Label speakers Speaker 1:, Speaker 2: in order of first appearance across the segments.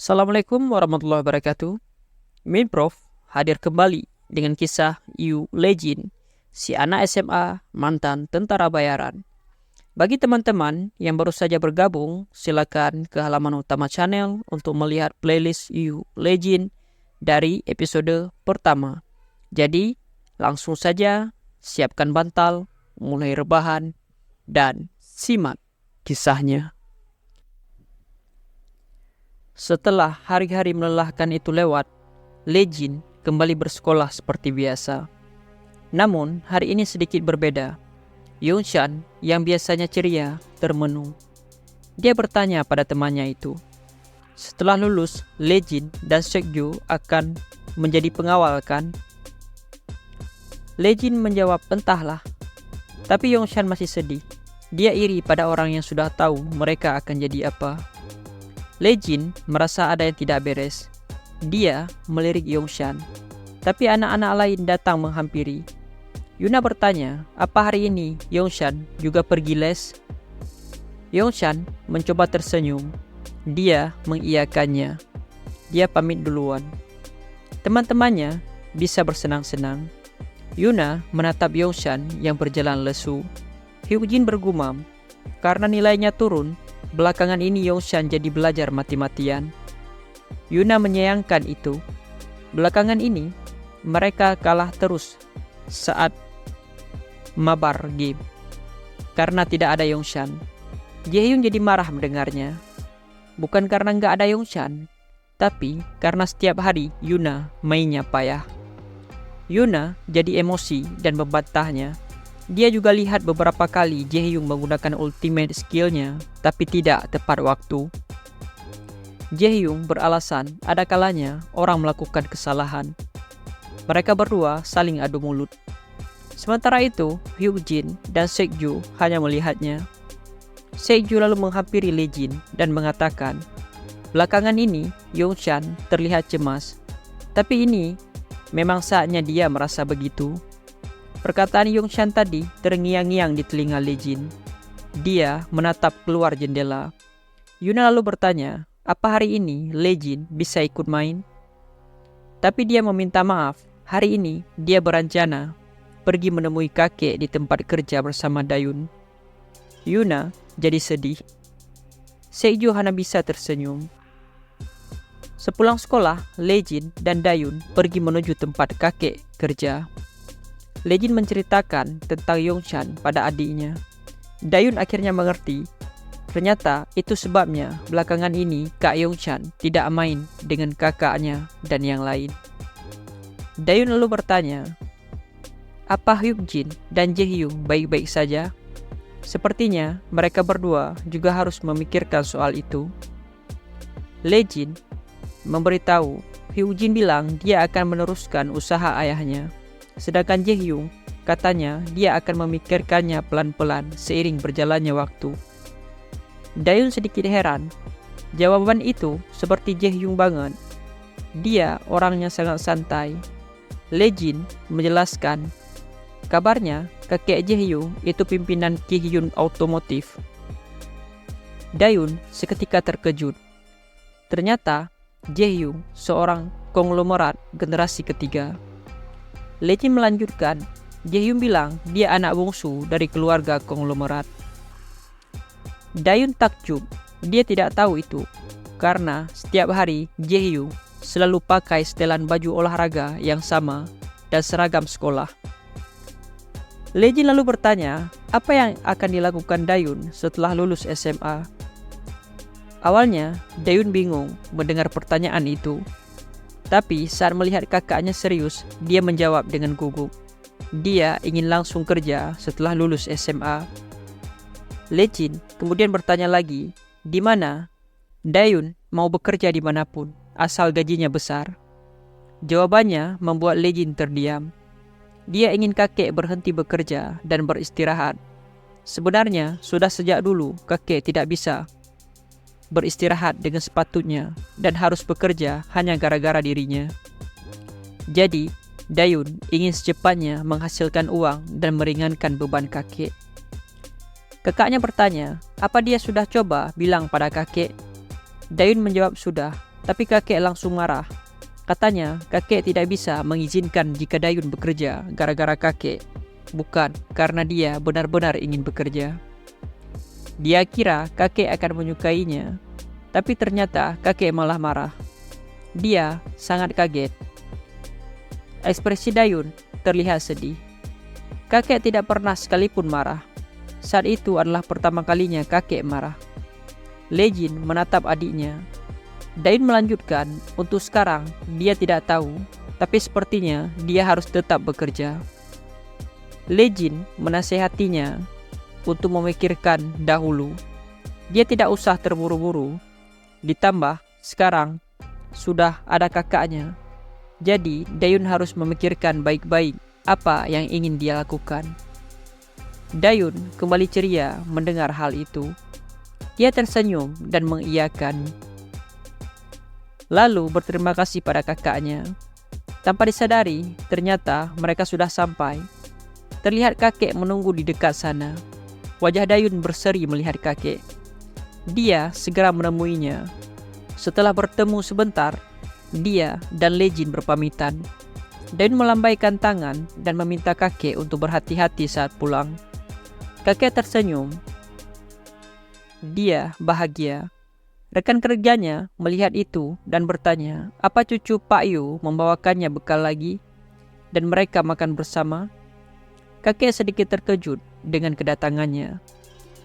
Speaker 1: Assalamualaikum warahmatullahi wabarakatuh. Min Prof hadir kembali dengan kisah Yu Legend, si anak SMA mantan tentara bayaran. Bagi teman-teman yang baru saja bergabung, silakan ke halaman utama channel untuk melihat playlist Yu Legend dari episode pertama. Jadi, langsung saja siapkan bantal, mulai rebahan, dan simak kisahnya. Setelah hari-hari melelahkan itu lewat, Legend kembali bersekolah seperti biasa. Namun, hari ini sedikit berbeda. Yongshan yang biasanya ceria termenung. Dia bertanya pada temannya itu, setelah lulus, Legend dan Sekju akan menjadi pengawal kan? Legend menjawab, entahlah. Tapi Yongshan masih sedih. Dia iri pada orang yang sudah tahu mereka akan jadi apa. Legend merasa ada yang tidak beres. Dia melirik Yongshan, tapi anak-anak lain datang menghampiri. Yuna bertanya, apa hari ini Yongshan juga pergi les? Yongshan mencoba tersenyum. Dia mengiyakannya. Dia pamit duluan. Teman-temannya bisa bersenang-senang. Yuna menatap Yongshan yang berjalan lesu. Hyunjin bergumam, karena nilainya turun, belakangan ini Yongshan jadi belajar mati-matian. Yuna menyayangkan itu. Belakangan ini, mereka kalah terus saat mabar game. Karena tidak ada Yongshan. Jaehyun jadi marah mendengarnya. Bukan karena nggak ada Yongshan, tapi karena setiap hari Yuna mainnya payah. Yuna jadi emosi dan membantahnya. Dia juga lihat beberapa kali Jaehyun menggunakan ultimate skillnya, tapi tidak tepat waktu. Jaehyun beralasan ada kalanya orang melakukan kesalahan. Mereka berdua saling adu mulut. Sementara itu, Hyunjin dan Sekju hanya melihatnya. Sekju lalu menghampiri Legend dan mengatakan, belakangan ini Yongshan terlihat cemas. Tapi ini memang saatnya dia merasa begitu. Perkataan Yongshan tadi terngiang-ngiang di telinga Legend. Dia menatap keluar jendela. Yuna lalu bertanya, apa hari ini Legend bisa ikut main? Tapi dia meminta maaf. Hari ini dia berencana pergi menemui kakek di tempat kerja bersama Dayun. Yuna jadi sedih. Sekju hanya bisa tersenyum. Sepulang sekolah, Legend dan Dayun pergi menuju tempat kakek kerja. Legend menceritakan tentang Yongshan pada adiknya. Dayun akhirnya mengerti. Ternyata itu sebabnya belakangan ini Kak Yongshan tidak main dengan kakaknya dan yang lain. Dayun lalu bertanya, apa Hyunjin dan Jaehyun baik-baik saja? Sepertinya mereka berdua juga harus memikirkan soal itu. Legend memberitahu Hyunjin bilang dia akan meneruskan usaha ayahnya. Sedangkan Jaehyun katanya dia akan memikirkannya pelan-pelan seiring berjalannya waktu. Dayun sedikit heran. Jawaban itu seperti Jaehyun banget. Dia orangnya sangat santai. Legend menjelaskan, kabarnya kakek Jaehyun itu pimpinan Kihyun Otomotif. Dayun seketika terkejut. Ternyata Jaehyun seorang konglomerat generasi ketiga. Legend melanjutkan, Jaehyun bilang dia anak bungsu dari keluarga konglomerat. Dayun takjub, dia tidak tahu itu, karena setiap hari Jaehyun selalu pakai setelan baju olahraga yang sama dan seragam sekolah. Legend lalu bertanya, apa yang akan dilakukan Dayun setelah lulus SMA? Awalnya, Dayun bingung mendengar pertanyaan itu. Tapi saat melihat kakaknya serius, dia menjawab dengan gugup. Dia ingin langsung kerja setelah lulus SMA. Legend kemudian bertanya lagi, di mana? Dayun mau bekerja dimanapun, asal gajinya besar. Jawabannya membuat Legend terdiam. Dia ingin kakek berhenti bekerja dan beristirahat. Sebenarnya sudah sejak dulu kakek tidak bisa beristirahat dengan sepatutnya dan harus bekerja hanya gara-gara dirinya. Jadi, Dayun ingin secepatnya menghasilkan uang dan meringankan beban kakek. Kakaknya bertanya, apa dia sudah coba bilang pada kakek? Dayun menjawab sudah, tapi kakek langsung marah. Katanya kakek tidak bisa mengizinkan jika Dayun bekerja gara-gara kakek, bukan karena dia benar-benar ingin bekerja. Dia kira kakek akan menyukainya, tapi ternyata kakek malah marah. Dia sangat kaget. Ekspresi Dayun terlihat sedih. Kakek tidak pernah sekalipun marah. Saat itu adalah pertama kalinya kakek marah. Lejin menatap adiknya. Dayun melanjutkan, untuk sekarang dia tidak tahu, tapi sepertinya dia harus tetap bekerja. Lejin menasehatinya untuk memikirkan dahulu. Dia tidak usah terburu-buru. Ditambah sekarang sudah ada kakaknya. Jadi Dayun harus memikirkan baik-baik apa yang ingin dia lakukan. Dayun kembali ceria mendengar hal itu. Dia tersenyum dan mengiyakan. Lalu berterima kasih pada kakaknya. Tanpa disadari, ternyata mereka sudah sampai. Terlihat kakek menunggu di dekat sana. Wajah Dayun berseri melihat kakek. Dia segera menemuinya. Setelah bertemu sebentar, dia dan Lejin berpamitan. Dayun melambaikan tangan dan meminta kakek untuk berhati-hati saat pulang. Kakek tersenyum. Dia bahagia. Rekan kerjanya melihat itu dan bertanya, apa cucu Pak Yu membawakannya bekal lagi? Dan mereka makan bersama. Kakek sedikit terkejut dengan kedatangannya.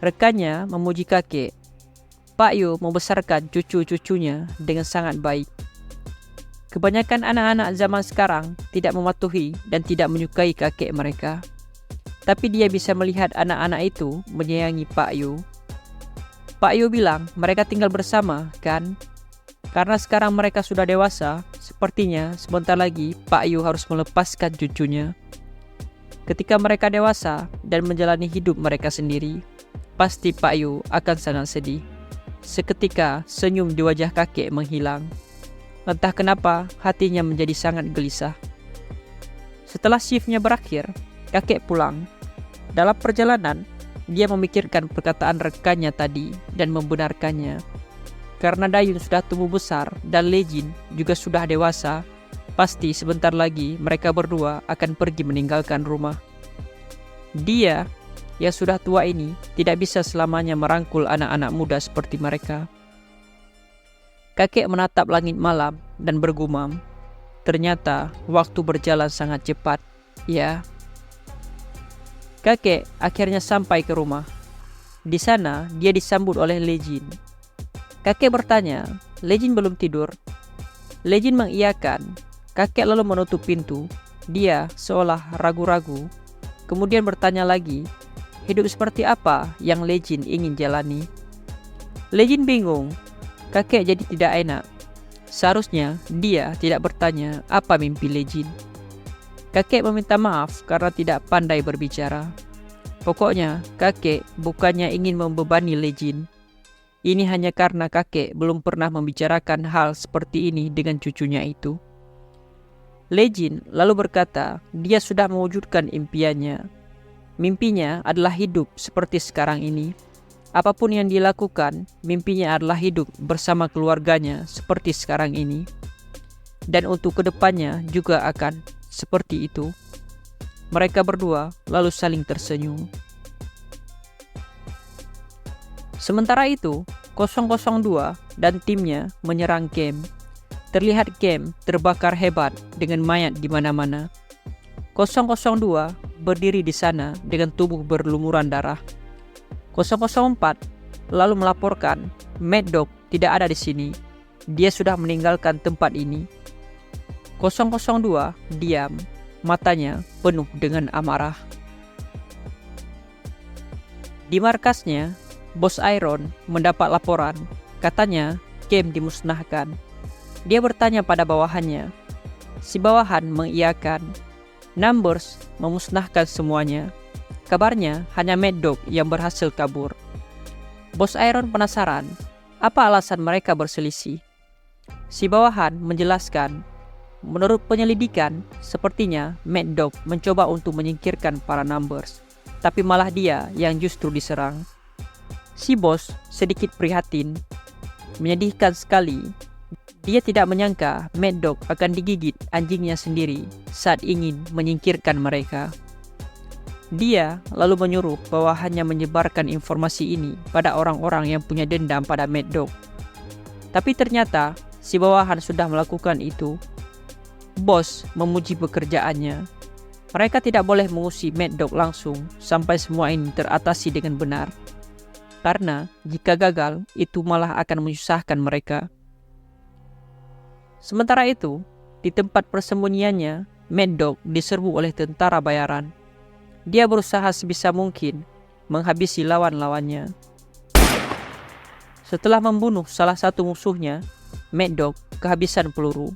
Speaker 1: Rekannya memuji kakek. Pak Yu membesarkan cucu-cucunya dengan sangat baik. Kebanyakan anak-anak zaman sekarang tidak mematuhi dan tidak menyukai kakek mereka. Tapi dia bisa melihat anak-anak itu menyayangi Pak Yu. Pak Yu bilang mereka tinggal bersama, kan? Karena sekarang mereka sudah dewasa, sepertinya sebentar lagi Pak Yu harus melepaskan cucunya. Ketika mereka dewasa dan menjalani hidup mereka sendiri, pasti Pak Yu akan sangat sedih. Seketika senyum di wajah kakek menghilang. Entah kenapa hatinya menjadi sangat gelisah. Setelah shiftnya berakhir, kakek pulang. Dalam perjalanan, dia memikirkan perkataan rekannya tadi dan membenarkannya. Karena Dayun sudah tumbuh besar dan Lejin juga sudah dewasa, pasti sebentar lagi mereka berdua akan pergi meninggalkan rumah. Dia yang sudah tua ini tidak bisa selamanya merangkul anak-anak muda seperti mereka. Kakek menatap langit malam dan bergumam. Ternyata waktu berjalan sangat cepat, ya. Kakek akhirnya sampai ke rumah. Di sana dia disambut oleh Lejin. Kakek bertanya, Lejin belum tidur? Lejin mengiyakan. Kakek lalu menutup pintu. Dia seolah ragu-ragu. Kemudian bertanya lagi, hidup seperti apa yang Lejin ingin jalani? Lejin bingung. Kakek jadi tidak enak. Seharusnya dia tidak bertanya apa mimpi Lejin. Kakek meminta maaf karena tidak pandai berbicara. Pokoknya kakek bukannya ingin membebani Lejin. Ini hanya karena kakek belum pernah membicarakan hal seperti ini dengan cucunya itu. Lejin lalu berkata dia sudah mewujudkan impiannya. Mimpinya adalah hidup seperti sekarang ini. Apapun yang dilakukan, mimpinya adalah hidup bersama keluarganya seperti sekarang ini. Dan untuk kedepannya juga akan seperti itu. Mereka berdua lalu saling tersenyum. Sementara itu, 002 dan timnya menyerang camp. Terlihat camp terbakar hebat dengan mayat di mana-mana. 002 berdiri di sana dengan tubuh berlumuran darah. 004 lalu melaporkan Mad Dog tidak ada di sini. Dia sudah meninggalkan tempat ini. 002 diam, matanya penuh dengan amarah. Di markasnya, Bos Iron mendapat laporan. Katanya camp dimusnahkan. Dia bertanya pada bawahannya. Si bawahan mengiyakan. Numbers memusnahkan semuanya. Kabarnya hanya Mad Dog yang berhasil kabur. Bos Iron penasaran, apa alasan mereka berselisih? Si bawahan menjelaskan, menurut penyelidikan, sepertinya Mad Dog mencoba untuk menyingkirkan para Numbers, tapi malah dia yang justru diserang. Si bos sedikit prihatin. Menyedihkan sekali, Dia tidak menyangka Mad Dog akan digigit anjingnya sendiri saat ingin menyingkirkan mereka. Dia lalu menyuruh bawahannya menyebarkan informasi ini pada orang-orang yang punya dendam pada Mad Dog. Tapi ternyata si bawahan sudah melakukan itu. Bos memuji pekerjaannya. Mereka tidak boleh mengusir Mad Dog langsung sampai semua ini teratasi dengan benar. Karena jika gagal, itu malah akan menyusahkan mereka. Sementara itu, di tempat persembunyiannya, Mad Dog diserbu oleh tentara bayaran. Dia berusaha sebisa mungkin menghabisi lawan-lawannya. Setelah membunuh salah satu musuhnya, Mad Dog kehabisan peluru.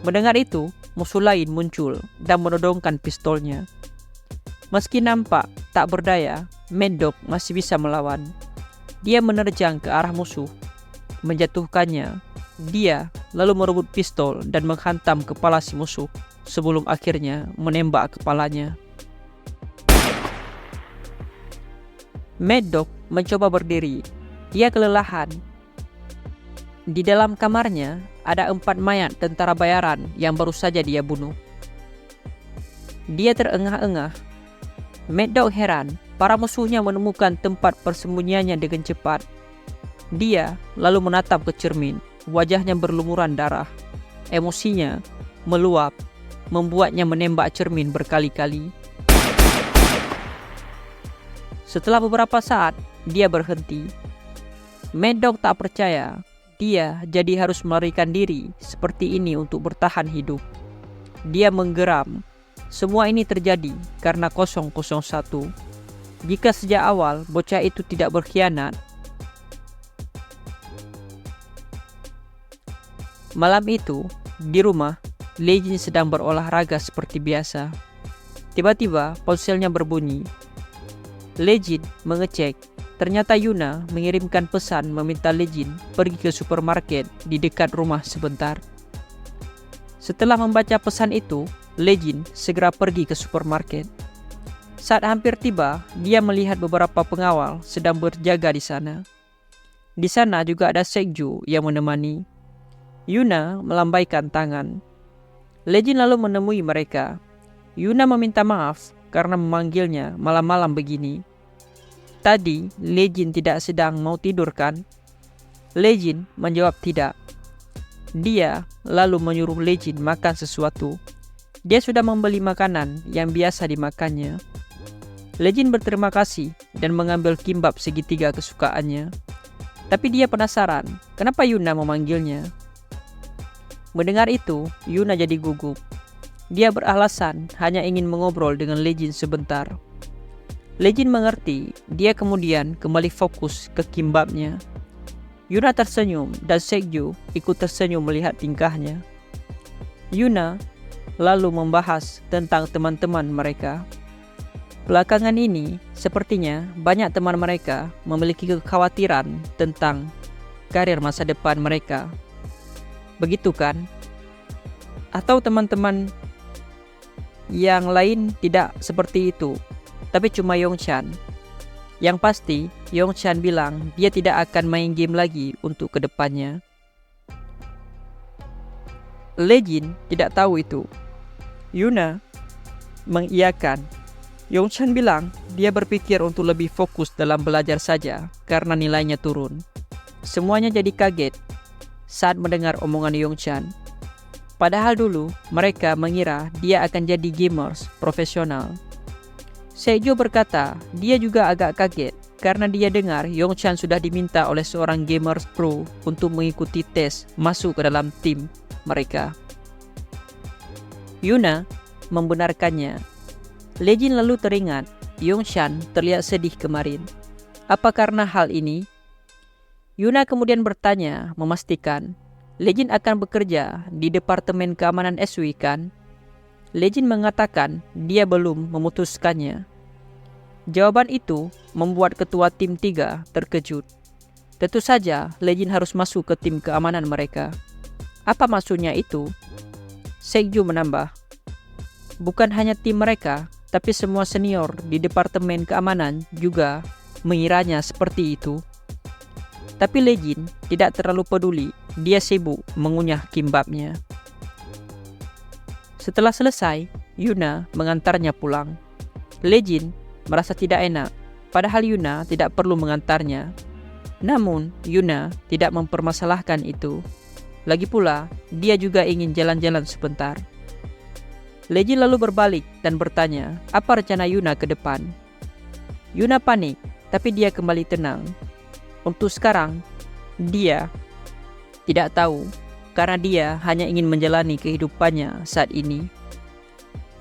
Speaker 1: Mendengar itu, musuh lain muncul dan menodongkan pistolnya. Meski nampak tak berdaya, Mad Dog masih bisa melawan. Dia menerjang ke arah musuh, menjatuhkannya. Dia lalu merebut pistol dan menghantam kepala si musuh sebelum akhirnya menembak kepalanya. Mad Dog mencoba berdiri. Dia kelelahan. Di dalam kamarnya ada 4 mayat tentara bayaran yang baru saja dia bunuh. Dia terengah-engah. Mad Dog heran, para musuhnya menemukan tempat persembunyiannya dengan cepat. Dia lalu menatap ke cermin. Wajahnya berlumuran darah. Emosinya meluap, membuatnya menembak cermin berkali-kali. Setelah beberapa saat, dia berhenti. Mad Dog tak percaya. Dia jadi harus melarikan diri seperti ini untuk bertahan hidup. Dia menggeram. Semua ini terjadi karena 001. Jika sejak awal bocah itu tidak berkhianat. Malam itu, di rumah, Legend sedang berolahraga seperti biasa. Tiba-tiba ponselnya berbunyi. Legend mengecek. Ternyata Yuna mengirimkan pesan meminta Legend pergi ke supermarket di dekat rumah sebentar. Setelah membaca pesan itu, Legend segera pergi ke supermarket. Saat hampir tiba, dia melihat beberapa pengawal sedang berjaga di sana. Di sana juga ada Sekju yang menemani. Yuna melambaikan tangan. Legend lalu menemui mereka. Yuna meminta maaf karena memanggilnya malam-malam begini. Tadi Legend tidak sedang mau tidur kan? Legend menjawab tidak. Dia lalu menyuruh Legend makan sesuatu. Dia sudah membeli makanan yang biasa dimakannya. Legend berterima kasih dan mengambil kimbap segitiga kesukaannya. Tapi dia penasaran, kenapa Yuna memanggilnya? Mendengar itu, Yuna jadi gugup. Dia beralasan hanya ingin mengobrol dengan Legend sebentar. Legend mengerti, dia kemudian kembali fokus ke kimbapnya. Yuna tersenyum dan Sekju ikut tersenyum melihat tingkahnya. Yuna lalu membahas tentang teman-teman mereka. Belakangan ini, sepertinya banyak teman mereka memiliki kekhawatiran tentang karir masa depan mereka. Begitu kan? Atau teman-teman yang lain tidak seperti itu, tapi cuma Yongchan. Yang pasti, Yongchan bilang dia tidak akan main game lagi untuk kedepannya. Legend tidak tahu itu. Yuna mengiyakan. Yongchan bilang dia berpikir untuk lebih fokus dalam belajar saja karena nilainya turun. Semuanya jadi kaget saat mendengar omongan Yongchan. Padahal dulu mereka mengira dia akan jadi gamers profesional. Seijo berkata dia juga agak kaget karena dia dengar Yongchan sudah diminta oleh seorang gamers pro untuk mengikuti tes masuk ke dalam tim mereka. Yuna membenarkannya. Legend lalu teringat Yongchan terlihat sedih kemarin. Apa karena hal ini? Yuna kemudian bertanya memastikan, Legend akan bekerja di Departemen Keamanan SW kan? Legend mengatakan dia belum memutuskannya. Jawaban itu membuat ketua tim 3 terkejut. Tentu saja Legend harus masuk ke tim keamanan mereka. Apa maksudnya itu? Sekju menambah. Bukan hanya tim mereka, tapi semua senior di Departemen Keamanan juga mengiranya seperti itu. Tapi Lejin tidak terlalu peduli, dia sibuk mengunyah kimbabnya. Setelah selesai, Yuna mengantarnya pulang. Lejin merasa tidak enak, padahal Yuna tidak perlu mengantarnya. Namun, Yuna tidak mempermasalahkan itu. Lagi pula, dia juga ingin jalan-jalan sebentar. Lejin lalu berbalik dan bertanya, apa rencana Yuna ke depan? Yuna panik, tapi dia kembali tenang. Untuk sekarang, dia tidak tahu, karena dia hanya ingin menjalani kehidupannya saat ini.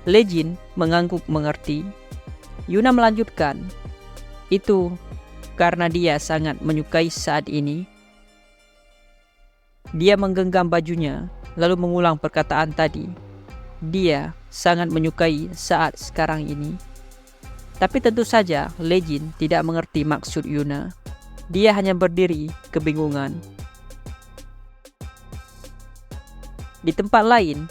Speaker 1: Lejin mengangguk mengerti. Yuna melanjutkan, itu karena dia sangat menyukai saat ini. Dia menggenggam bajunya, lalu mengulang perkataan tadi. Dia sangat menyukai saat sekarang ini. Tapi tentu saja Lejin tidak mengerti maksud Yuna. Dia hanya berdiri kebingungan. Di tempat lain,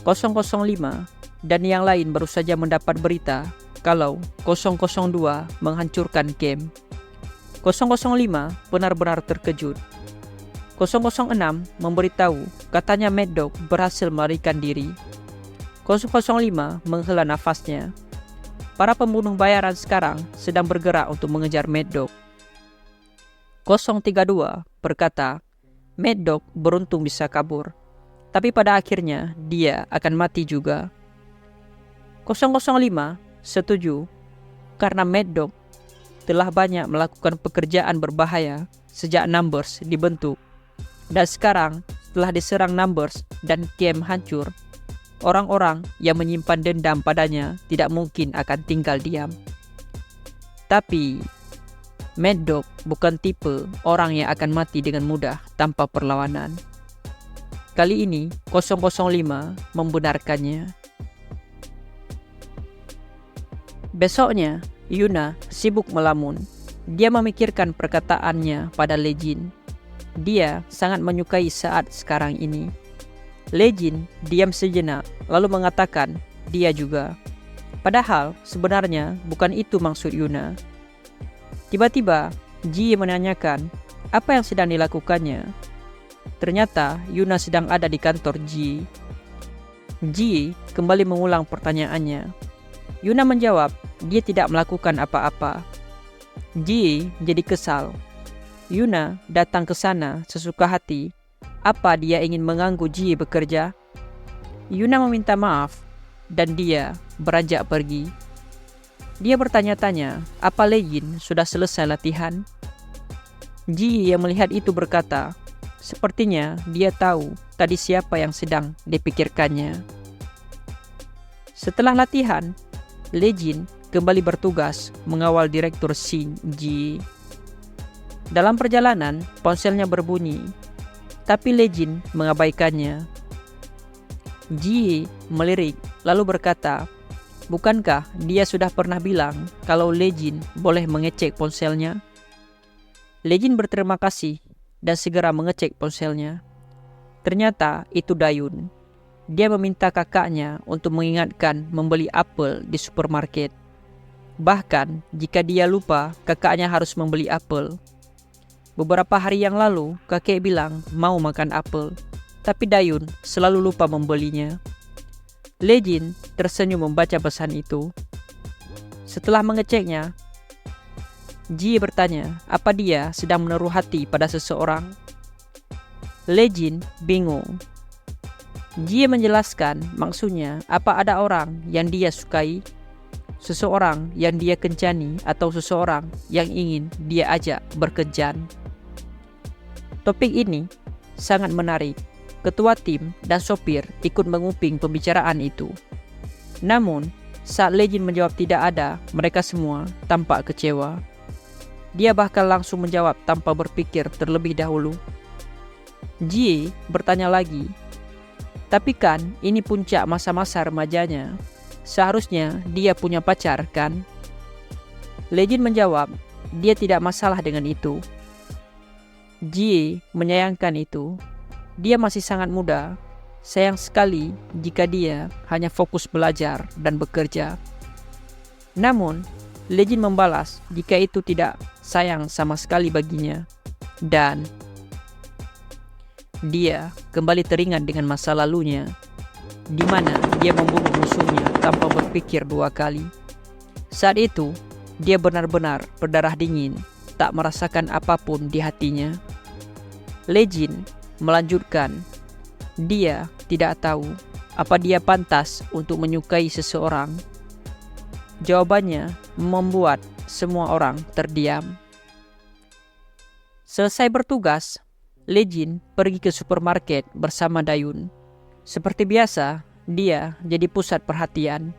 Speaker 1: 005 dan yang lain baru saja mendapat berita kalau 002 menghancurkan camp. 005 benar-benar terkejut. 006 memberitahu katanya Mad Dog berhasil melarikan diri. 005 menghela nafasnya. Para pembunuh bayaran sekarang sedang bergerak untuk mengejar Mad Dog. 032 berkata, Mad Dog beruntung bisa kabur, tapi pada akhirnya dia akan mati juga. 005 setuju, karena Mad Dog telah banyak melakukan pekerjaan berbahaya sejak Numbers dibentuk. Dan sekarang, setelah diserang Numbers dan camp hancur, orang-orang yang menyimpan dendam padanya tidak mungkin akan tinggal diam. Tapi Mad Dog bukan tipe orang yang akan mati dengan mudah tanpa perlawanan. Kali ini 005 membenarkannya. Besoknya, Yuna sibuk melamun. Dia memikirkan perkataannya pada Lejin. Dia sangat menyukai saat sekarang ini. Lejin diam sejenak, lalu mengatakan dia juga. Padahal sebenarnya bukan itu maksud Yuna. Tiba-tiba, Ji menanyakan apa yang sedang dilakukannya. Ternyata Yuna sedang ada di kantor Ji. Ji kembali mengulang pertanyaannya. Yuna menjawab dia tidak melakukan apa-apa. Ji jadi kesal. Yuna datang ke sana sesuka hati. Apa dia ingin mengganggu Ji bekerja? Yuna meminta maaf dan dia beranjak pergi. Dia bertanya-tanya, apa Lejin sudah selesai latihan? Ji yang melihat itu berkata, sepertinya dia tahu tadi siapa yang sedang dipikirkannya. Setelah latihan, Lejin kembali bertugas mengawal Direktur Shin Ji. Dalam perjalanan, ponselnya berbunyi, tapi Lejin mengabaikannya. Ji melirik lalu berkata, bukankah dia sudah pernah bilang kalau Lejin boleh mengecek ponselnya? Lejin berterima kasih dan segera mengecek ponselnya. Ternyata itu Dayun. Dia meminta kakaknya untuk mengingatkan membeli apel di supermarket. Bahkan jika dia lupa, kakaknya harus membeli apel. Beberapa hari yang lalu, kakek bilang mau makan apel, tapi Dayun selalu lupa membelinya. Lejin tersenyum membaca pesan itu. Setelah mengeceknya, Ji bertanya apa dia sedang menaruh hati pada seseorang. Lejin bingung. Ji menjelaskan maksudnya apa ada orang yang dia sukai, seseorang yang dia kencani atau seseorang yang ingin dia ajak berkencan. Topik ini sangat menarik. Ketua tim dan sopir ikut menguping pembicaraan itu. Namun, saat Lejin menjawab tidak ada, mereka semua tampak kecewa. Dia bahkan langsung menjawab tanpa berpikir terlebih dahulu. Ji bertanya lagi, tapi kan ini puncak masa-masa remajanya. Seharusnya dia punya pacar kan? Lejin menjawab, dia tidak masalah dengan itu. Ji menyayangkan itu. Dia masih sangat muda. Sayang sekali jika dia hanya fokus belajar dan bekerja. Namun, Lejin membalas jika itu tidak sayang sama sekali baginya. dan dia kembali teringat dengan masa lalunya, di mana dia membunuh musuhnya tanpa berpikir dua kali. Saat itu, dia benar-benar berdarah dingin, tak merasakan apapun di hatinya. Legend melanjutkan, dia tidak tahu apa dia pantas untuk menyukai seseorang. Jawabannya membuat semua orang terdiam. Selesai bertugas, Legend pergi ke supermarket bersama Dayun. Seperti biasa, dia jadi pusat perhatian.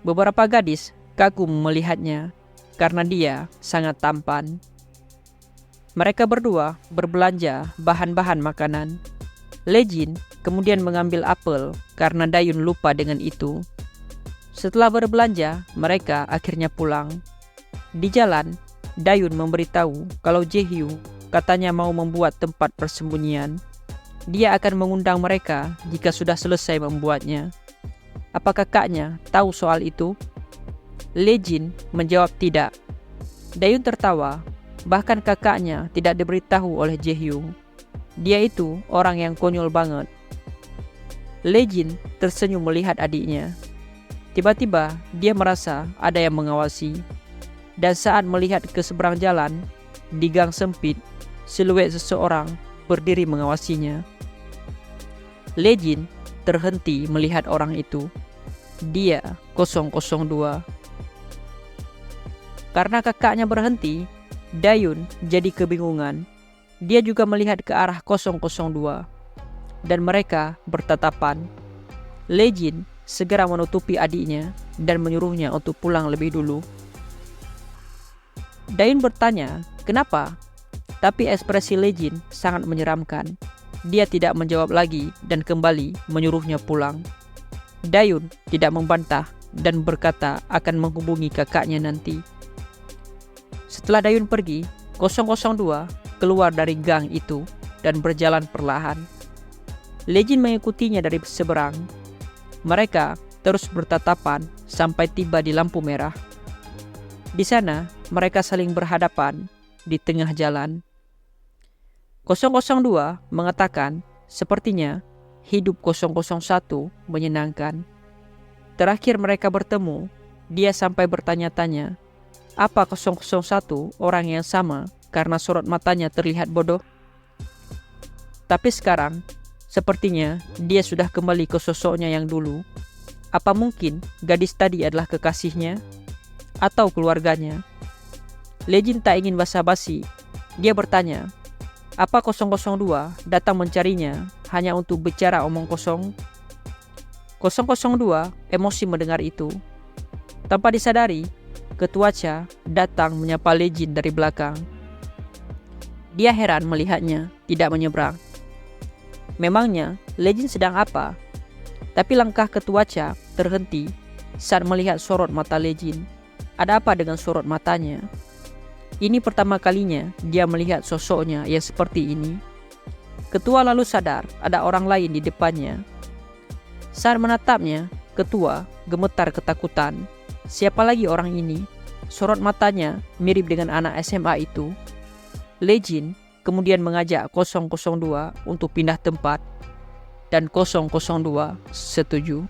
Speaker 1: Beberapa gadis kagum melihatnya karena dia sangat tampan. Mereka berdua berbelanja bahan-bahan makanan. Legend kemudian mengambil apel karena Dayun lupa dengan itu. Setelah berbelanja, mereka akhirnya pulang. Di jalan, Dayun memberitahu kalau Jae-hyo katanya mau membuat tempat persembunyian. Dia akan mengundang mereka jika sudah selesai membuatnya. Apa kakaknya tahu soal itu? Legend menjawab tidak. Dayun tertawa, bahkan kakaknya tidak diberitahu oleh Jae-hyo. Dia itu orang yang konyol banget. Legend tersenyum melihat adiknya. Tiba-tiba dia merasa ada yang mengawasi. Dan saat melihat ke seberang jalan, di gang sempit, siluet seseorang berdiri mengawasinya. Legend terhenti melihat orang itu. Dia 002. Karena kakaknya berhenti, Dayun jadi kebingungan. Dia juga melihat ke arah 002. Dan mereka bertatapan. Legend segera menutupi adiknya dan menyuruhnya untuk pulang lebih dulu. Dayun bertanya, kenapa? Tapi ekspresi Legend sangat menyeramkan. Dia tidak menjawab lagi dan kembali menyuruhnya pulang. Dayun tidak membantah dan berkata akan menghubungi kakaknya nanti. Setelah Dayun pergi, 002 keluar dari gang itu dan berjalan perlahan. Legend mengikutinya dari seberang. Mereka terus bertatapan sampai tiba di lampu merah. Di sana, mereka saling berhadapan di tengah jalan. 002 mengatakan, sepertinya hidup 001 menyenangkan. Terakhir mereka bertemu, dia sampai bertanya-tanya, apa 001 orang yang sama karena sorot matanya terlihat bodoh? Tapi sekarang, sepertinya dia sudah kembali ke sosoknya yang dulu. Apa mungkin gadis tadi adalah kekasihnya? Atau keluarganya? Legend tak ingin basa-basi. Dia bertanya, apa 002 datang mencarinya hanya untuk bicara omong kosong? 002 emosi mendengar itu. Tanpa disadari, Ketua Cha datang menyapa Legend dari belakang. Dia heran melihatnya tidak menyeberang. Memangnya Legend sedang apa? Tapi langkah Ketua Cha terhenti saat melihat sorot mata Legend. Ada apa dengan sorot matanya? Ini pertama kalinya dia melihat sosoknya yang seperti ini. Ketua lalu sadar ada orang lain di depannya. Saat menatapnya, Ketua gemetar ketakutan. Siapa lagi orang ini? Sorot matanya mirip dengan anak SMA itu. Legend kemudian mengajak 002 untuk pindah tempat. Dan 002 setuju.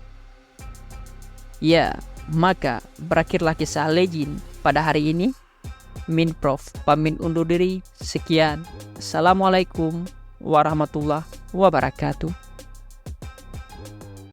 Speaker 1: Ya, maka berakhirlah kisah Legend pada hari ini. Min Prof pamit undur diri. Sekian. Assalamualaikum warahmatullahi wabarakatuh.